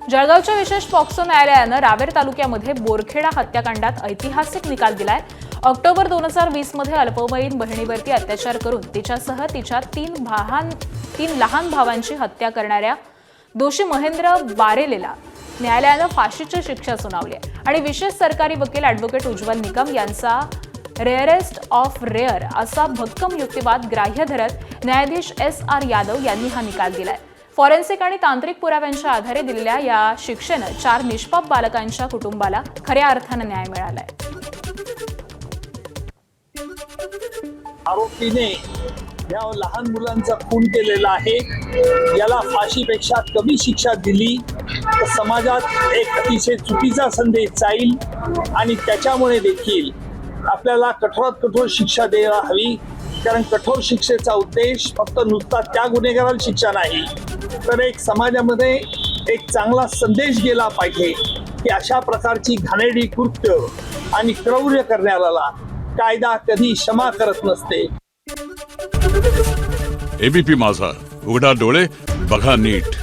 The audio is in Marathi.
जळगावच्या विशेष पॉक्सो न्यायालयानं रावेर तालुक्यामध्ये बोरखेडा हत्याकांडात ऐतिहासिक निकाल दिलाय। ऑक्टोबर 2020 मध्ये अल्पवयीन बहिणीवरती अत्याचार करून तिच्यासह तिच्या तीन लहान भावांची हत्या करणाऱ्या दोषी महेंद्र बारेलेला न्यायालयानं फाशीची शिक्षा सुनावली आहे आणि विशेष सरकारी वकील ॲडव्होकेट उज्ज्वल निकम यांचा रेअरेस्ट ऑफ रेअर असा भक्कम युक्तिवाद ग्राह्य धरत न्यायाधीश SR यादव यांनी हा निकाल दिलाय। फॉरेन्सिक आणि तांत्रिक पुराव्यांच्या आधारे दिलेल्या या शिक्षेनं 4 निष्पाप बालकांच्या कुटुंबाला खऱ्या अर्थानं न्याय मिळालाय। आरोपीने या लहान मुलांचा खून केलेला आहे, याला फाशीपेक्षा कमी शिक्षा दिली तर समाजात एक अतिशय चुकीचा संदेश जाईल आणि त्याच्यामुळे देखील आपल्याला कठोरात कठोर शिक्षा द्यायला हवी। कारण कठोर शिक्षेचा उद्देश फक्त नुसता त्या गुन्हेगाराला शिक्षा नाही, तर एक समाजामध्ये एक चांगला संदेश गेला पाहिजे की अशा प्रकारची घाणेरडी कृत्य आणि क्रौर्य करणाऱ्याला कायदा कधी क्षमा करत नसते। ABP माझा, उघडा डोळे बघा नीट।